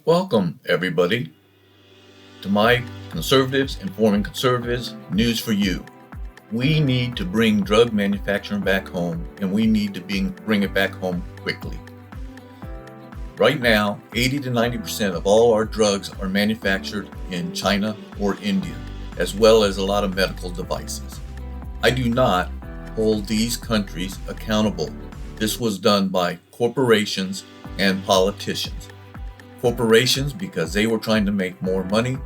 Welcome, everybody, to my Conservatives Informing Conservatives News for You. We need to bring drug manufacturing back home, and we need to bring it back home quickly. Right now, 80 to 90% of all our drugs are manufactured in China or India, as well as a lot of medical devices. I do not hold these countries accountable. This was done by corporations and politicians. Corporations because they were trying to make more money,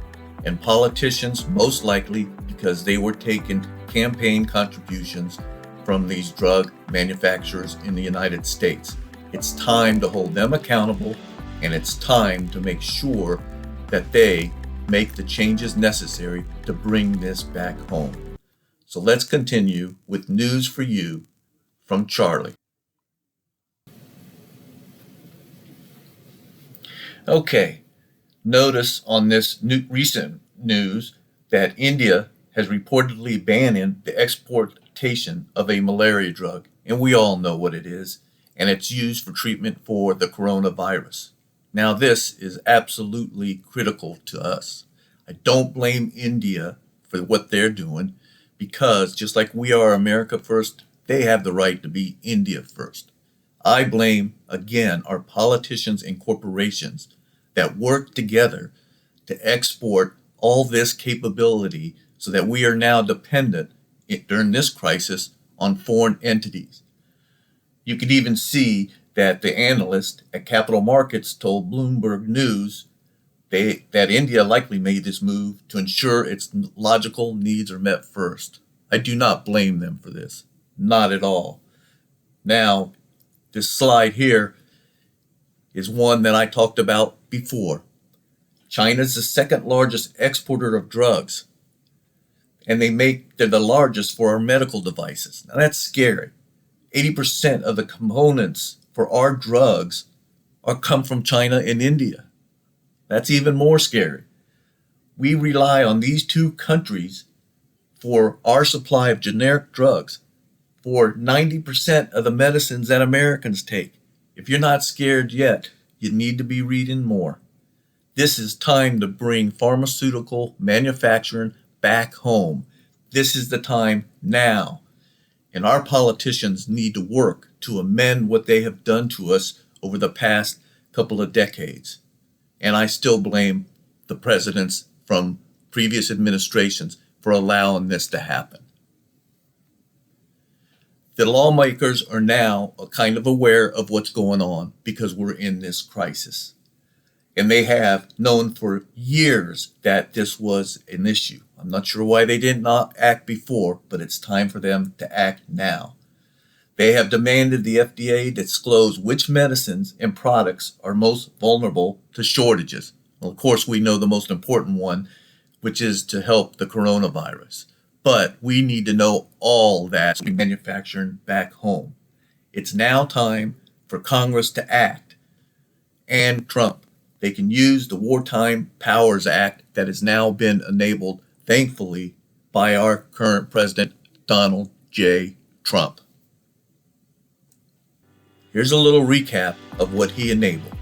and politicians most likely because they were taking campaign contributions from these drug manufacturers in the United States. It's time to hold them accountable, and it's time to make sure that they make the changes necessary to bring this back home. So let's continue with news for you from Charlie. Okay, notice on this recent news that India has reportedly banned the exportation of a malaria drug, and we all know what it is, and it's used for treatment for the coronavirus. Now, this is absolutely critical to us. I don't blame India for what they're doing, because just like we are America first, they have the right to be India first. I blame, again, our politicians and corporations that work together to export all this capability so that we are now dependent during this crisis on foreign entities. You could even see that the analyst at Capital Markets told Bloomberg News that India likely made this move to ensure its logical needs are met first. I do not blame them for this, not at all. Now, this slide here is one that I talked about before. China is the second largest exporter of drugs, and they're the largest for our medical devices. Now that's scary. 80% of the components for our drugs come from China and India. That's even more scary. We rely on these two countries for our supply of generic drugs, for 90% of the medicines that Americans take. If you're not scared yet, you need to be reading more. This is time to bring pharmaceutical manufacturing back home. This is the time now. And our politicians need to work to amend what they have done to us over the past couple of decades. And I still blame the presidents from previous administrations for allowing this to happen. The lawmakers are now kind of aware of what's going on because we're in this crisis. And they have known for years that this was an issue. I'm not sure why they did not act before, but it's time for them to act now. They have demanded the FDA disclose which medicines and products are most vulnerable to shortages. Well, of course, we know the most important one, which is to help the coronavirus. But we need to know all that to be manufacturing back home. It's now time for Congress to act. And Trump, they can use the Wartime Powers Act that has now been enabled, thankfully, by our current president, Donald J. Trump. Here's a little recap of what he enabled.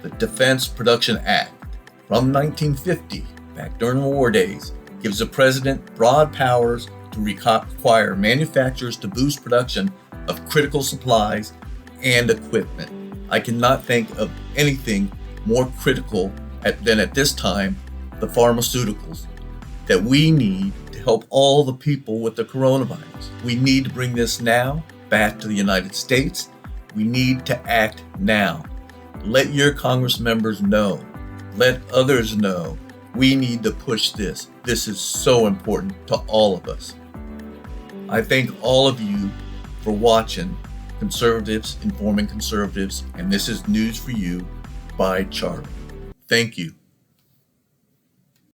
The Defense Production Act from 1950, back during the war days, gives the president broad powers to require manufacturers to boost production of critical supplies and equipment. I cannot think of anything more critical than at this time, the pharmaceuticals that we need to help all the people with the coronavirus. We need to bring this now back to the United States. We need to act now. Let your Congress members know. Let others know. We need to push this. This is so important to all of us. I thank all of you for watching Conservatives Informing Conservatives, and this is News for You by Charlie. Thank you.